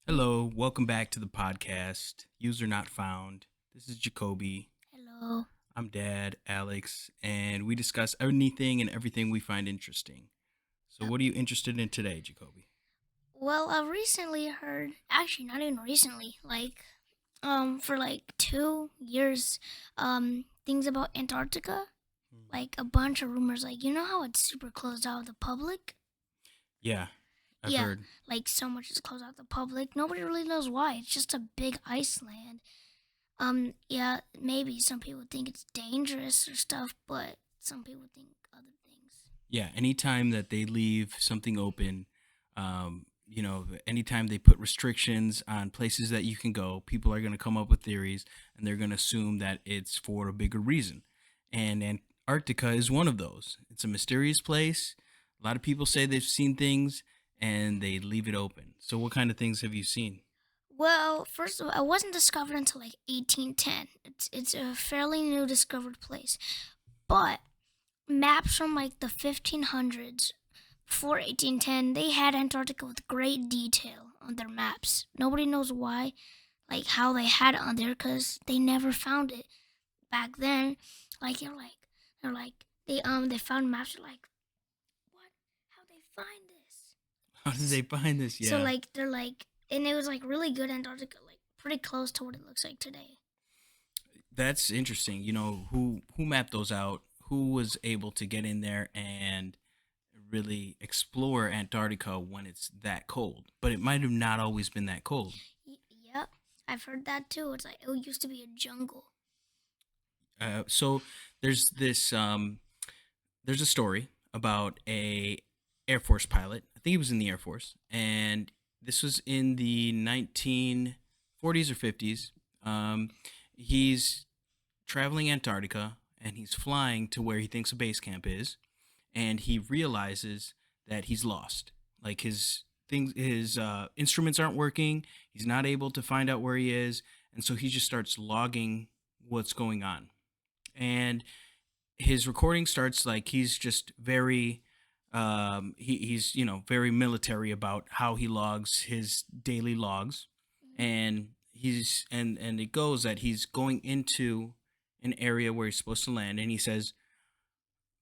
Hello, welcome back to the podcast, User-naut Found. This is Jacoby. Hello. I'm Dad, Alex, and we discuss anything and everything we find interesting. So, Uh, what are you interested in today, Jacoby? well, I've recently heard, actually not even recently, for like 2 years, things about Antarctica, Hmm. like a bunch of rumors, like you know how it's super closed out to the public. Yeah, I've Yeah, heard. like so much is closed out to the public. Nobody really knows why. It's just a big ice land. Yeah, maybe some people think it's dangerous or stuff, but some people think other things. Yeah, anytime that they leave something open, anytime they put restrictions on places that you can go, people are going to come up with theories and they're going to assume that it's for a bigger reason. And Antarctica is one of those. It's a mysterious place. A lot of people say they've seen things and they leave it open. So, what kind of things have you seen? Well, first of all, it wasn't discovered until like 1810. It's a fairly new discovered place. But maps from like the 1500s before 1810, they had Antarctica with great detail on their maps. Nobody knows why, like how they had it on there cuz they never found it back then. Like they found maps like what? How they find this? How did they find this? So Yeah, they're like, and it was like really good Antarctica, like pretty close to what it looks like today. that's interesting. Who mapped those out? Who was able to get in there and really explore Antarctica when it's that cold? But it might have not always been that cold. Yep, I've heard that too. It's like it used to be a jungle. So there's this there's a story about a Air Force pilot. I think he was in the Air Force, and this was in the 1940s or 50s. He's traveling Antarctica, and he's flying to where he thinks a base camp is, and he realizes that he's lost. Like his instruments aren't working. He's not able to find out where he is, and so he just starts logging what's going on. And his recording starts like he's just very he's very military about how he logs his daily logs. And it goes that he's going into an area where he's supposed to land, and he says,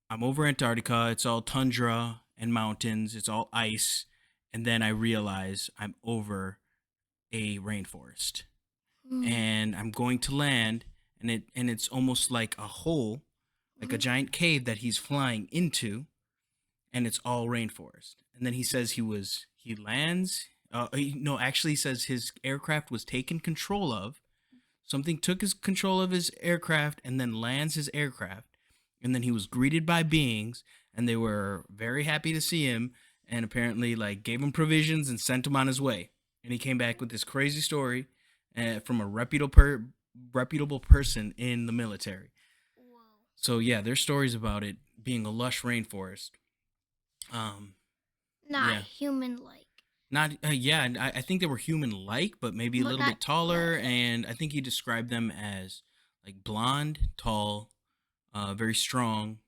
I'm over Antarctica, it's all tundra and mountains, it's all ice, and then I realize I'm over a rainforest, Mm-hmm. and I'm going to land, and it's almost like a hole, like a giant cave that he's flying into, and it's all rainforest. And then he says he lands. No, actually, he says his aircraft was taken control of. Something took his control of his aircraft and then lands his aircraft. And then he was greeted by beings, and they were very happy to see him, and apparently like gave him provisions and sent him on his way. And he came back with this crazy story from a reputable person in the military. Whoa. So yeah, there's stories about it being a lush rainforest. Um, Not yeah, human like, not yeah. I think they were human-like, but maybe a but little not bit yeah. taller. And I think he described them as like blonde, tall, very strong,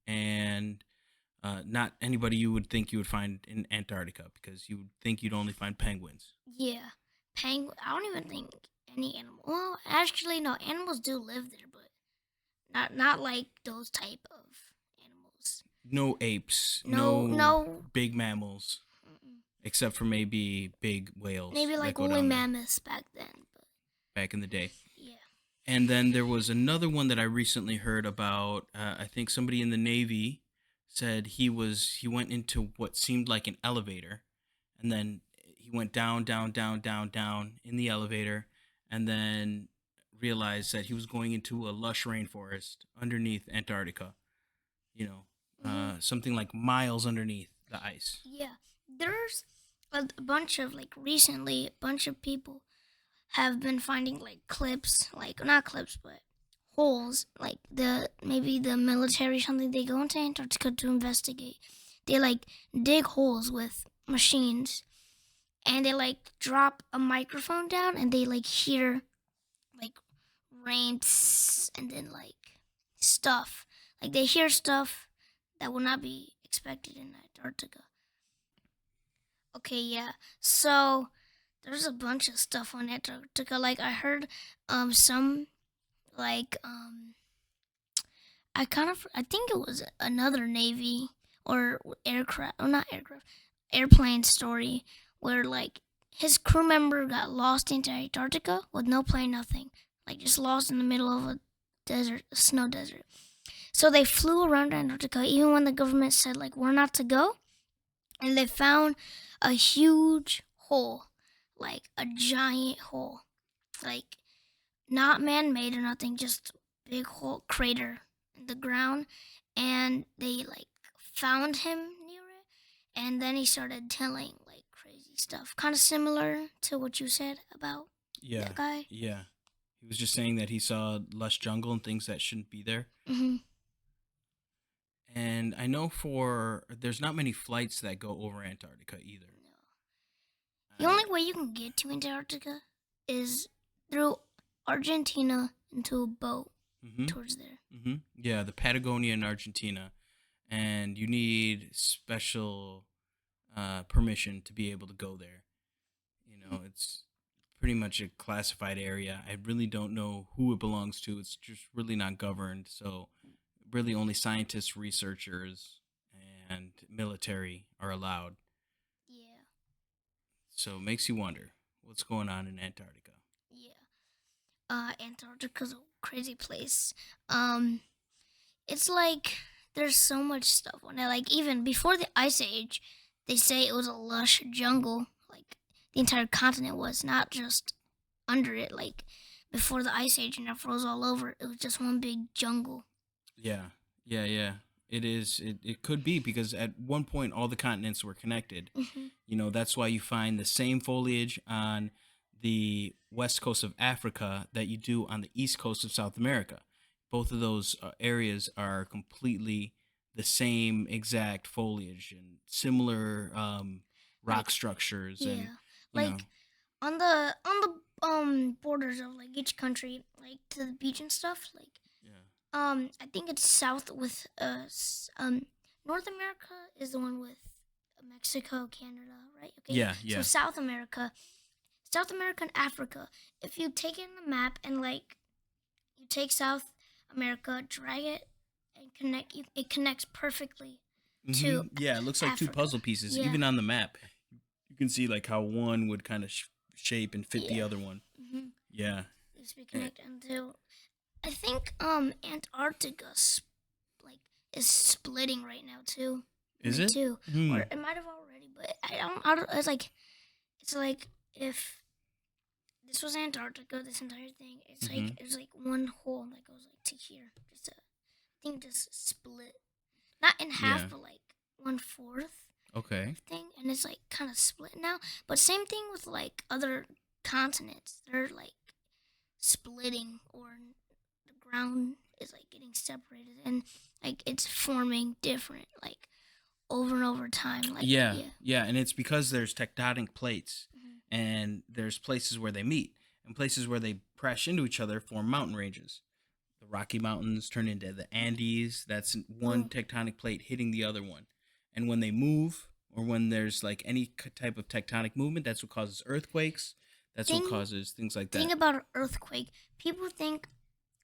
and not anybody you would think you would find in Antarctica, because you would think you'd only find penguins. Yeah, penguin. I don't even think any animal. Well, actually, no. Animals do live there, but not like those type of animals. No apes, No, no no. big mammals, Mm-mm. except for maybe big whales Maybe that like go woolly down there mammoths back then, but back in the day. yeah. And then there was another one that I recently heard about. I think somebody in the Navy said he went into what seemed like an elevator, and then he went down, down, down, down, down in the elevator, and then realized that he was going into a lush rainforest underneath Antarctica. You know, Hmm. something like miles underneath the ice. Yeah, there's a bunch of like recently a bunch of people have been finding like clips, like not clips, but holes. Like the maybe the military or something. They go into Antarctica to investigate. They like dig holes with machines, and they like drop a microphone down, and they like hear like rain, and then like stuff. Like they hear stuff that would not be expected in Antarctica. Okay, yeah. So there's a bunch of stuff on Antarctica. Like I heard, some like I think it was another Navy or aircraft, or not aircraft, airplane story where like his crew member got lost into Antarctica with no plane, nothing, like just lost in the middle of a desert, a snow desert. So they flew around Antarctica even when the government said like we're not to go, and they found a huge hole, like a giant hole, like not man-made or nothing, just big hole crater in the ground, and they like found him near it, and then he started telling like crazy stuff, kind of similar to what you said about Yeah, that guy. yeah. He was just saying that he saw less jungle and things that shouldn't be there. Hmm. And I know for there's not many flights that go over Antarctica either. The only way you can get to Antarctica is through Argentina into a boat Mm-hmm. towards there. Mm-hmm. Yeah, the Patagonia in Argentina, and you need special permission to be able to go there. It's pretty much a classified area. I really don't know who it belongs to. It's just really not governed. So, really, only scientists, researchers, and military are allowed. Yeah, So, it makes you wonder what's going on in Antarctica. yeah. Antarctica's a crazy place. Um, it's like there's so much stuff on it. Like even before the ice age, they say it was a lush jungle. Like the entire continent was, not just under it. Like before the ice age and it froze all over, it was just one big jungle. Yeah, yeah, yeah. It is. It could be because at one point all the continents were connected. Hmm. That's why you find the same foliage on the west coast of Africa that you do on the east coast of South America. Both of those areas are completely the same exact foliage and similar rock Like structures, and yeah, you know, like on the borders of like each country, like to the beach and stuff. Like yeah, I think it's south with North America is the one with Mexico, Canada, right? Okay, yeah, so yeah. South America and Africa. If you take it in the map and like you take South America, drag it and it connects perfectly to Yeah, it looks like two Africa. puzzle pieces. Yeah, Even on the map, you can see like how one would kind of shape and fit the yeah. other one. Mm-hmm. Yeah. Used to be Eh, connected until I think Antarctica like is splitting right now too. Is Me it? too, or Hmm. it might have already, but I don't. It's like if this was Antarctica, this entire thing. Hmm. It's like one hole that goes like to here. Just a thing just split, not in half, Yeah. but like 1/4 Okay. thing, and it's like kind of split now. But same thing with like other continents. They're like splitting, or the ground is like getting separated, and like it's forming different, like over and over time. Like Yeah. yeah. Yeah, and it's because there's tectonic plates, Hmm. and there's places where they meet, and places where they crash into each other form mountain ranges. The Rocky Mountains turn into the Andes. That's one Well, tectonic plate hitting the other one. And when they move, or when there's like any type of tectonic movement, that's what causes earthquakes. That's what thing causes things like thing that. about an earthquake, people think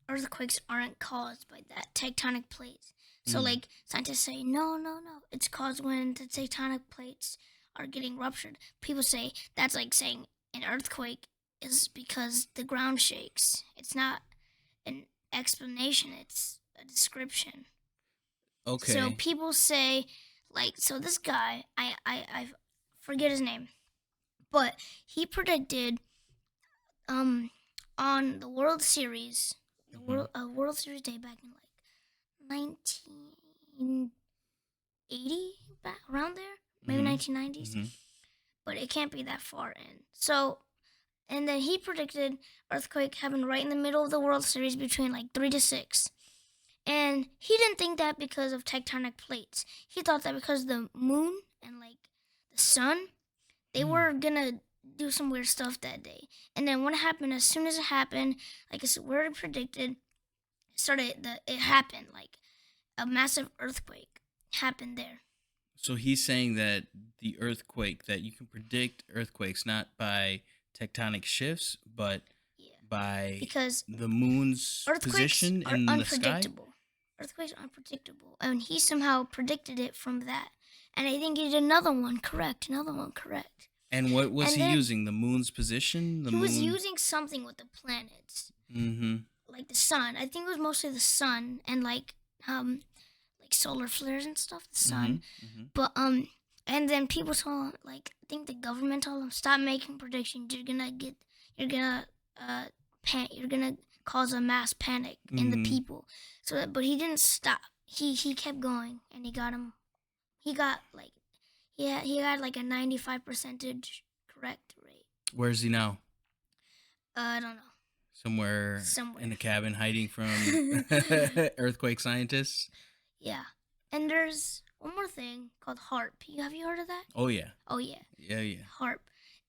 earthquakes aren't caused by that tectonic plates. So Mm. like scientists say no, no, no, it's caused when the tectonic plates are getting ruptured. People say that's like saying an earthquake is because the ground shakes. It's not an explanation, it's a description. So Okay. people say like, so this guy, I forget his name, but he predicted um on the World Series, the Hmm. World Series day back in like 1980, back around there, maybe Hmm. 1990s, Hmm. but it can't be that far in. So, and then he predicted earthquake happened right in the middle of the World Series between like 3 to 6. And he didn't think that because of tectonic plates. He thought that because the moon and like the sun, they Mm. were gonna do some weird stuff that day. And then what happened, as soon as it happened, like it's already predicted, it happened. Like a massive earthquake happened there. So he's saying that the earthquake that you can predict earthquakes not by tectonic shifts, but Yeah, by because the moon's earthquakes position are in the sky. unpredictable. Earthquakes are unpredictable, and he somehow predicted it from that. And I think he did another one correct, another one correct. And what was And he then using? The moon's position? The he was moon. using something with the planets, Mm-hmm. like the sun. I think it was mostly the sun and like solar flares and stuff. The Mm-hmm. sun, Mm-hmm. but and then people told him, like, I think the government told him, stop making predictions. You're gonna you're gonna cause a mass panic in the Mm-hmm. people. But he didn't stop. He kept going, and he got him. He got like he had like a 95% correct rate. Where's he now? I don't know. Somewhere Somewhere. in a cabin hiding from earthquake scientists. Yeah. And there's one more thing called HARP. Have you heard of that? Oh yeah. Oh yeah. Yeah, yeah. HARP.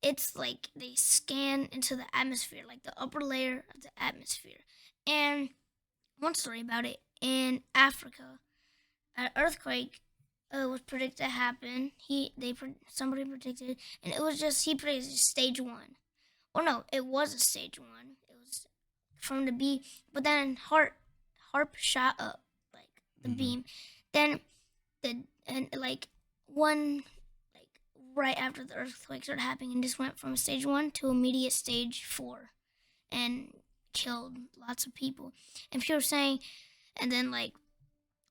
It's like they scan into the atmosphere, like the upper layer of the atmosphere. And one story about it, in Africa, an earthquake was predicted to happen. Somebody predicted, and it was just he predicted stage one. Oh no, it was a stage one. It was from the B, but then HARP shot up like the Mm-hmm. beam. Then like one like right after the earthquake started happening, and this went from stage one to immediate stage four, and killed lots of people. And people were saying, and then like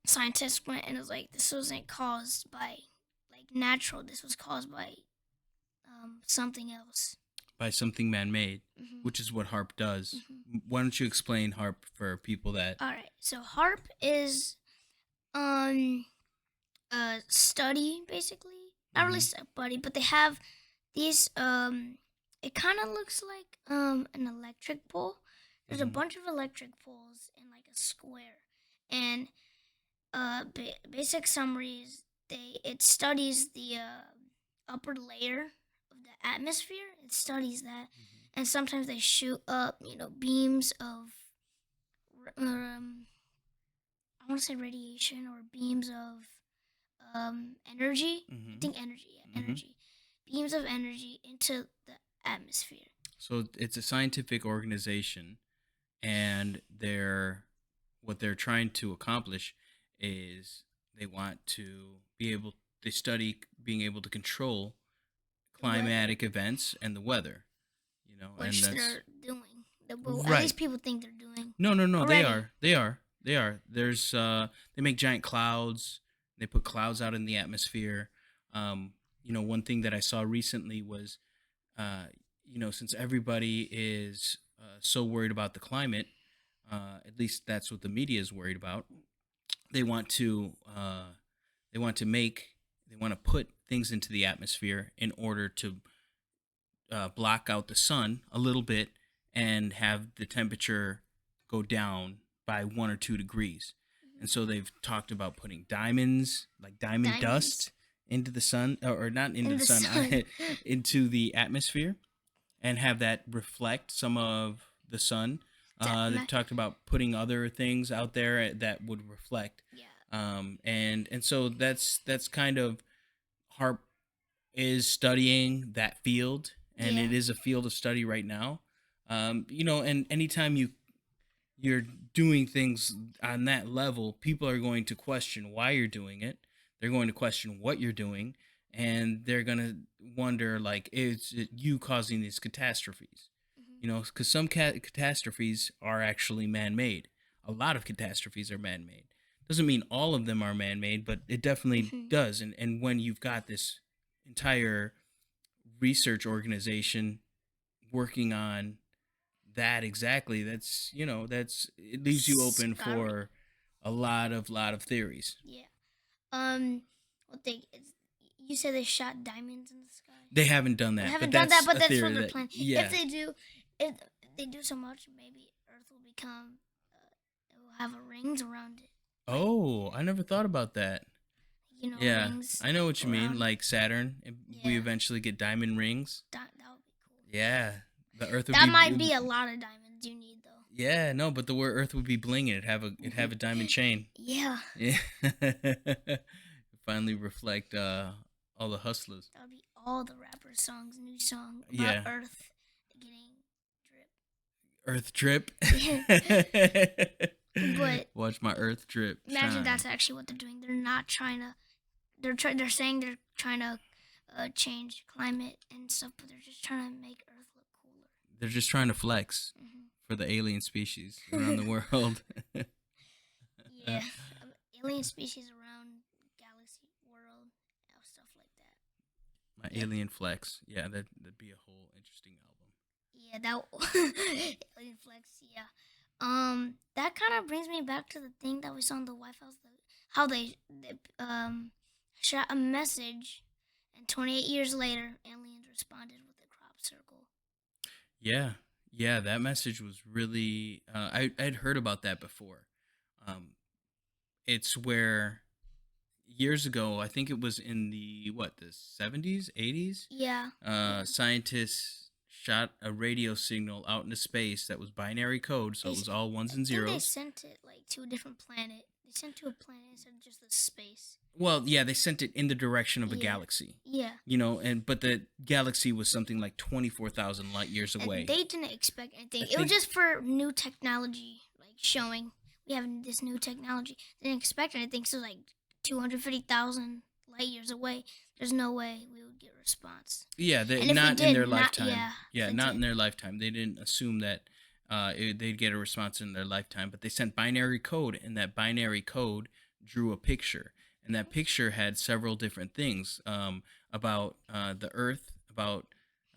scientists went and it was like, this wasn't caused by like natural. This was caused by something else. By something man-made, Mm-hmm. which is what HARP does. Mm-hmm. Why don't you explain HARP for people that? All right. So HARP is a study basically. Not really Mm-hmm. study, but they have these it kind of looks like an electric pole. There's a Mm-hmm. bunch of electric poles in like a square, and basic summary is it studies the upper layer of the atmosphere. It studies that, and sometimes they shoot up, beams of I want to say radiation or beams of energy. I Mm-hmm. think energy, yeah, Mm-hmm. energy, beams of energy into the atmosphere. So it's a scientific organization, and what they're trying to accomplish is they want to be able they study being able to control The weather, climatic events and the weather. And which that's they're doing. Well, at right. least people think they're doing No, no, no. They already. are. They are. They are. They make giant clouds. They put clouds out in the atmosphere. One thing that I saw recently was, uh, since everybody is so worried about the climate, at least that's what the media is worried about. They want to. They want to make. They want to put things into the atmosphere in order to block out the sun a little bit and have the temperature go down by 1 or 2 degrees. And so they've talked about putting diamonds, like diamond Diamonds dust, into the sun, or not into in the the sun, sun. into the atmosphere, and have that reflect some of the sun. They've talked about putting other things out there that would reflect, Yeah. and so that's kind of HARP is studying that field, and Yeah. it is a field of study right now. And anytime you're doing things on that level, people are going to question why you're doing it. They're going to question what you're doing, and they're going to wonder, like, is it you causing these catastrophes? Mm-hmm. Because some catastrophes are actually man-made. A lot of catastrophes are man-made. Doesn't mean all of them are man-made, but it definitely Mm-hmm. does. And when you've got this entire research organization working on that exactly, that's it leaves you open Scary. for a lot of theories. Yeah. What they? You said they shot diamonds in the sky. They haven't done They that, but haven't done that, that's but a that's what theory they're that, planning. yeah. If they do so much, maybe Earth will become, it will have rings around it. Oh, I never thought about that. Yeah, Rings I know what you mean, around it. like Saturn, if we Yeah, eventually get diamond rings. that would be cool. Yeah, the earth would That be might be a lot of diamonds you need, though. yeah, no, but the word earth would be blinging. It'd have a diamond chain. Yeah. Yeah. finally reflect all the hustlers. That would be all the rapper songs, new song about Yeah, Earth getting Earth drip. drip. But Watch my Earth drip imagine shine. that's actually what they're doing. They're not trying to. They're saying they're trying to change climate and stuff, but they're just trying to make Earth look cooler. They're just trying to flex for the alien species around the world. Yeah, alien species around galaxy, world, stuff like that. My Yeah, alien flex. Yeah, that'd be a whole interesting album. yeah, that alien flex. Yeah, that kind of brings me back to the thing that we saw in the White House. How they shot a message, and 28 years later, aliens responded with a crop circle. Yeah, yeah, that message was really. I'd heard about that before. Um, it's where years ago, I think it was in the 70s, 80s. Yeah, yeah. Scientists shot a radio signal out into space that was binary code, so They, it was all ones I and think they zeros. sent it like to a different planet. They sent to a planet instead of just the space. Well, yeah, they sent it in the direction of a Yeah, galaxy. yeah. And but the galaxy was something like 24,000 light years And away. they didn't expect anything. I It was think just for new technology, like showing we have this new technology. They didn't expect anything. So like 250,000 light years away, there's no way we would get a response. yeah, And if we not in did, their not lifetime. yeah, Yeah, they not in did. their lifetime. They didn't assume that they'd get a response in their lifetime, but they sent binary code, and that binary code drew a picture, and that picture had several different things about the Earth. About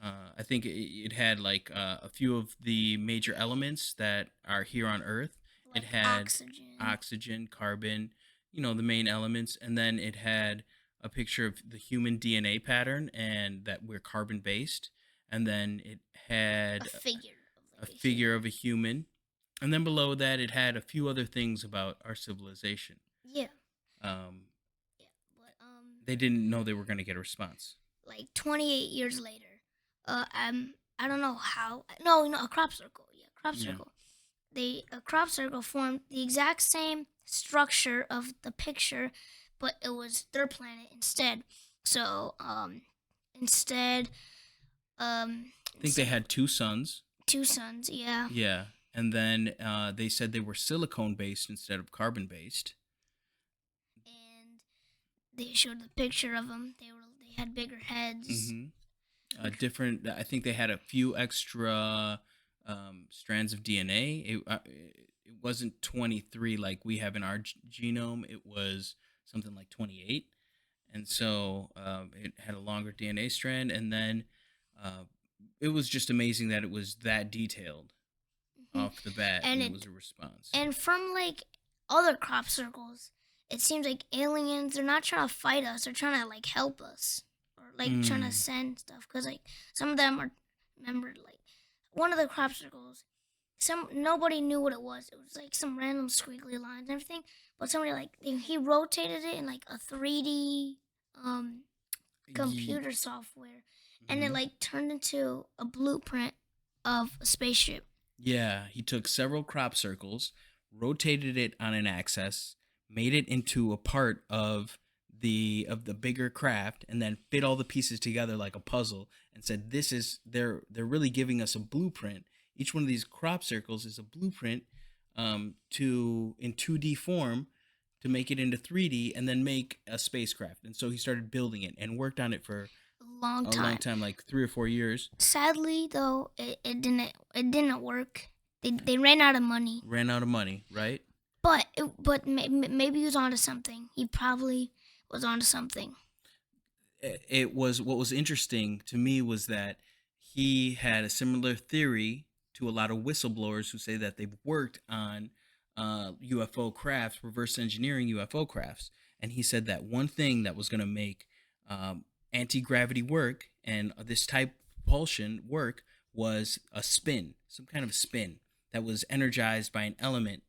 I think it had like a few of the major elements that are here on Earth. It Like had oxygen. oxygen, carbon, the main elements, and then it had a picture of the human DNA pattern and that we're carbon based, and then it A had figure of a like a figure human. of a human, and then below that it had a few other things about our civilization. Yeah, Um, yeah. But they didn't know they were going to get a response. like 28 years later, I don't know how. No, no, a crop circle. Yeah, crop Yeah, circle. They a crop circle formed the exact same structure of the picture, but it was their planet instead. So instead I think they had two suns. two suns. Yeah, Yeah, and then they said they were silicone based instead of carbon based. and they showed the picture of them. They had bigger heads. Mm-hmm. Different. I think they had a few extra strands of DNA. It wasn't 23 like we have in our genome. It was something like 28, and so it had a longer DNA strand. And then uh, it was just amazing that it was that detailed Hmm. off the bat, And and it it was a response. and from like other crop circles, it seems like aliens. They're not trying to fight us. They're trying to like help us or like trying to Mm. send stuff. Cause like some of them are remembered like one of the crop circles. Some nobody knew what it was. It was like some random squiggly lines and everything. But somebody like he rotated it in like a 3D um Ye- computer software, and it mhm. like turned into a blueprint of a spaceship. Yeah, he took several crop circles, rotated it on an axis, made it into a part of the bigger craft, and then fit all the pieces together like a puzzle and said this is they're really giving us a blueprint. Each one of these crop circles is a blueprint to in 2D form to make it into 3D and then make a spacecraft. And so he started building it and worked on it for A long a long time. time, like 3 or 4 years. Sadly, though, it didn't work. They ran out of money, Ran out of money, right? maybe he was onto something. He probably was onto something. It was what was interesting to me was that he had a similar theory to a lot of whistleblowers who say that they've worked on UFO crafts, reverse engineering UFO crafts, and he said that one thing that was going to make anti gravity work and this type of propulsion work was a spin, some kind of spin that was energized by an element,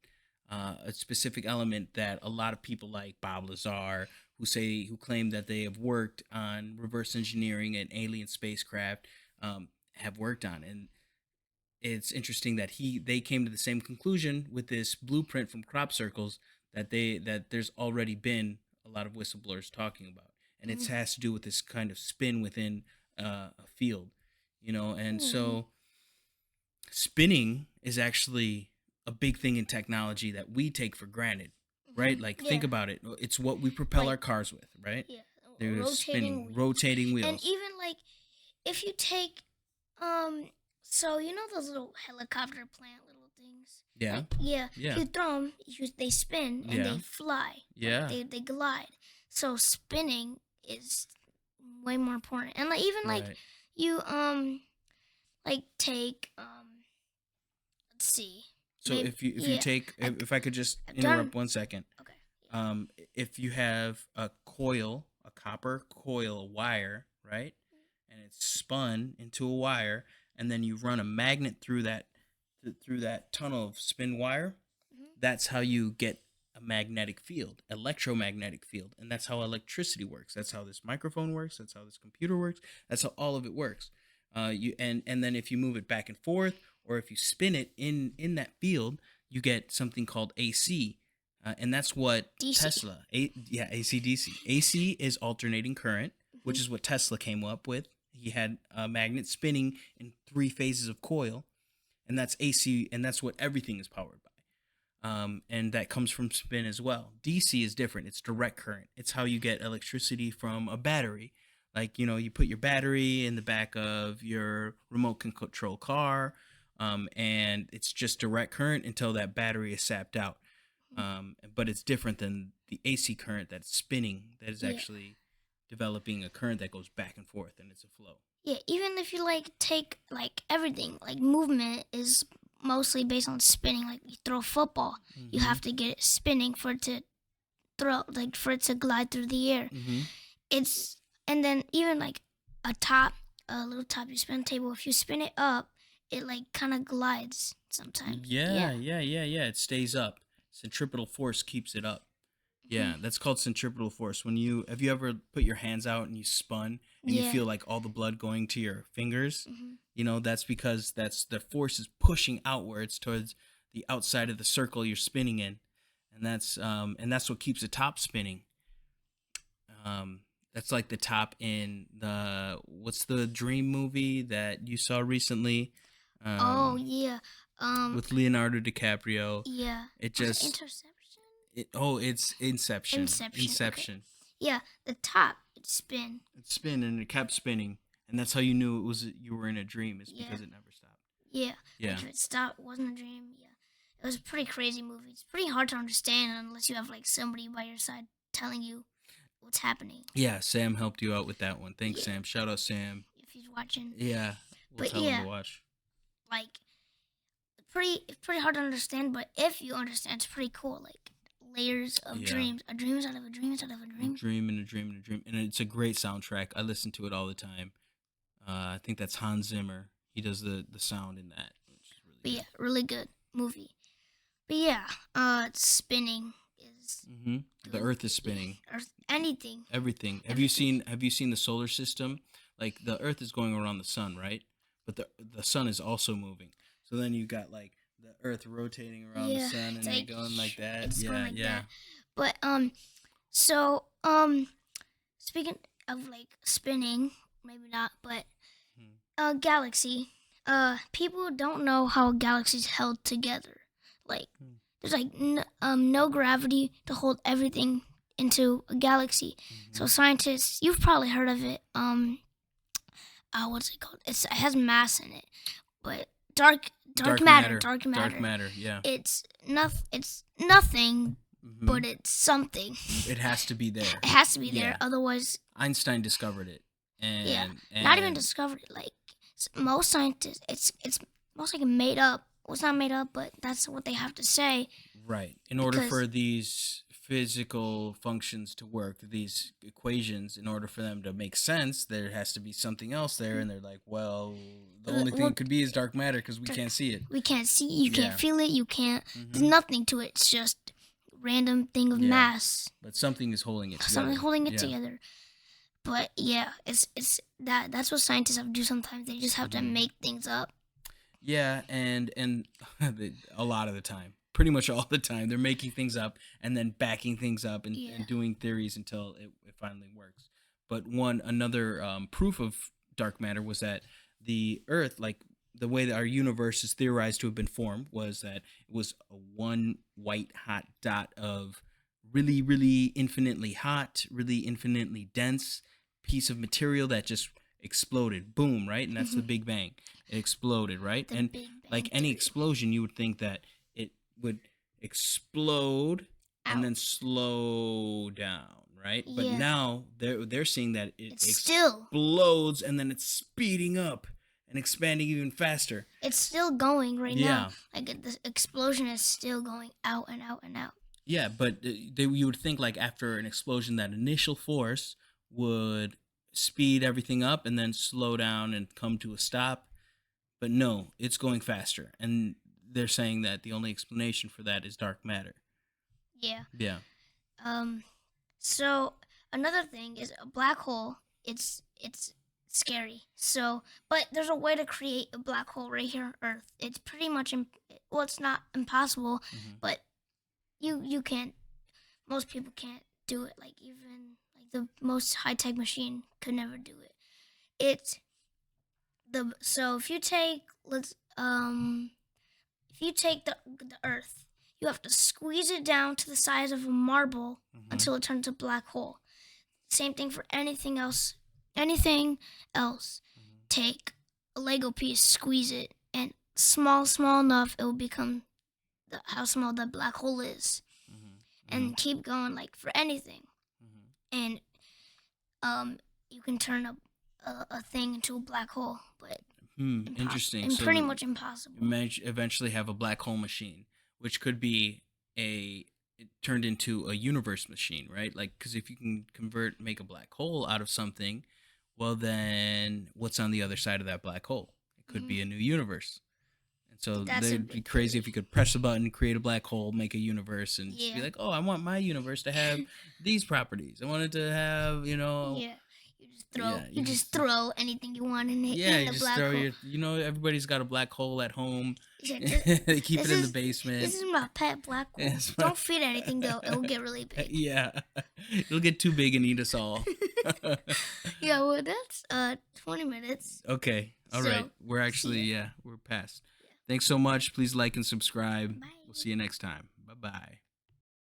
a specific element that a lot of people like Bob Lazar, who claim that they have worked on reverse engineering an alien spacecraft, have worked on. And it's interesting that they came to the same conclusion with this blueprint from crop circles that there's already been a lot of whistleblowers talking about, and it Mhm. has to do with this kind of spin within a field, and Mhm. so spinning is actually a big thing in technology that we take for granted, right? Mhm. Like think Yeah. about it. It's what we propel Like our cars with, right? yeah, There's rotating spinning, wheels, rotating and wheels. even like if you take um, so you know those little helicopter plant little things. Yeah. Like yeah, if Yeah. you throw them, they spin and Yeah. they fly. Like Yeah. they glide. So spinning is way more important. And like even like Right. you like take let's see, So maybe if you yeah, take I, if I could just I've done interrupt 1 second, okay. if you have a coil, a copper coil wire, right, and it's spun into a wire, and then you run a magnet through that tunnel of spin wire, Mhm. that's how you get a magnetic field, electromagnetic field, and that's how electricity works. That's how this microphone works. That's how this computer works. That's how all of it works. You and then if you move it back and forth, or if you spin it in that field, you get something called AC, and that's what DC. Tesla, yeah, AC DC. AC is alternating current, Mhm. which is what Tesla came up with. He had a magnet spinning in three phases of coil, and that's AC, and that's what everything is powered by. And that comes from spin as well. DC is different. It's direct current. It's how you get electricity from a battery. Like, you put your battery in the back of your remote control car, and it's just direct current until that battery is sapped out. But it's different than the AC current that's spinning, that is Yeah. actually developing a current that goes back and forth, and it's a flow. Yeah, even if you like take like everything, like movement is mostly based on spinning. Like you throw a football, you Mm-hmm. have to get it spinning for it to throw, like for it to glide through the air. Mm-hmm. It's and then even like a top, a little top you spin table. If you spin it up, it like kind of glides sometimes. Yeah, Yeah. yeah, yeah, yeah. It stays up. Centripetal force keeps it up. Hmm. Yeah, that's called centripetal force. When you have you ever put your hands out and you spun and you Yeah. feel like all the blood going to your fingers? Hmm. That's because that's the force is pushing outwards towards the outside of the circle you're spinning in, and that's what keeps the top spinning. That's like the top in the what's the dream movie that you saw recently, Oh um, yeah. with Leonardo DiCaprio. Yeah. It Was it just interception? it's Inception. Inception. Okay. Inception. Yeah, the top it spin. It spin and it kept spinning, and that's how you knew you were in a dream. Is Yeah. because it never stopped. Yeah, Yeah. like if it stopped, wasn't a dream. Yeah, it was a pretty crazy movie. It's pretty hard to understand unless you have like somebody by your side telling you what's happening. Yeah, Sam helped you out with that one. Thanks, Yeah, Sam. Shout out, Sam. if he's watching. Yeah, we'll But tell him to yeah, watch. like it's pretty hard to understand. But if you understand, it's pretty cool. Like layers of Yeah, dreams, a dream inside of a dream inside of a a dream. dream and a dream and a dream, and it's a great soundtrack. I listen to it all the time. I think that's Hans Zimmer. He does the sound in that, which is really But good. yeah, really good movie. But yeah, spinning is The Earth is spinning. or anything. Everything. Everything. Have you seen the solar system? Like the Earth is going around the sun, right? But the sun is also moving. So then you got like the Earth rotating around the Yeah, sun it's and then like going like that. it's going Yeah, like yeah. that. But so speaking of like spinning, maybe not, but Hmm. galaxy. People don't know how galaxies held together. Like Hmm. there's like no gravity to hold everything into a galaxy. So Mhm. scientists, you've probably heard of it. What's it called? It has mass in it, but dark matter, dark Dark matter. matter. Yeah. It's nothing, Hmm. but it's something. It has to be there. It has to be there, Yeah. otherwise, Einstein discovered it, yeah. and Not even and discovered it. Like most scientists, it's most like made up. Well, it's not made up, but that's what they have to say right. In order because for these physical functions to work, these equations, in order for them to make sense, there has to be something else there. And they're like, well, the only thing well, it could be is dark matter because we can't see it. we can't see, you can't Yeah. feel it, you can't. There's Hmm. nothing to it. It's just random thing of Yeah. mass, But something is holding it something together. holding it Yeah. together. But yeah, it's that's what scientists have to do sometimes. They just have to Hmm. make things up. Yeah, and a lot of the time. pretty much all the time. They're making things up and then backing things up Yeah. and doing theories until it finally works. But another proof of dark matter was that the Earth, like the way that our universe is theorized to have been formed, was that it was a one white hot dot of really, really infinitely hot, really infinitely dense piece of material that just exploded. Boom, right? And that's the Mhm. Big Bang. It exploded, right? The And Big like Bang any Theory. explosion, you would think that it would explode and Out. then slow down, right? But Yeah. now they're seeing that it It's still explodes and then it's speeding up and expanding even faster. it's still going right now. Yeah. Like the explosion is still going out and out and out. Yeah, but you would think like after an explosion, that initial force would speed everything up and then slow down and come to a stop. But no, it's going faster, and they're saying that the only explanation for that is dark matter. Yeah. Yeah. Um. So another thing is a black hole. It's scary. So, but there's a way to create a black hole right here on Earth. It's pretty much well, it's not impossible, Hmm. but you can't. Most people can't do it. Like even like the most high tech machine could never do it. It's the so if you take the Earth, you have to squeeze it down to the size of a marble Hmm. until it turns a black hole. Same thing for anything else. Anything else. Take a Lego piece, squeeze it, and small enough, it will become how small the black hole is. Hmm. Hmm. And keep going, like for anything. Hmm. And you can turn a thing into a black hole, but Interesting. and So pretty much impossible. eventually have a black hole machine, which could be it turned into a universe machine, right? Like, because if you can make a black hole out of something, well, then what's on the other side of that black hole? It could Mhm. be a new universe. And so That's a they'd be big crazy if theory. you could press a button, create a black hole, make a universe, and just be Yeah. like, oh, I want my universe to have these properties. I want it to have, Yeah. yeah, You just throw anything you want in it yeah, in you the just black throw hole. everybody's got a black hole at home. Yeah, They keep this it in the is basement. this is my pet black hole. It's my- Don't feed anything though; it will get really big. yeah, it'll get too big and eat us all. Yeah, well, that's 20 minutes. Okay, all right. So We're see actually, ya. yeah, we're past. Yeah. Thanks so much. Please like and subscribe. We'll see Bye. you next time. Bye bye.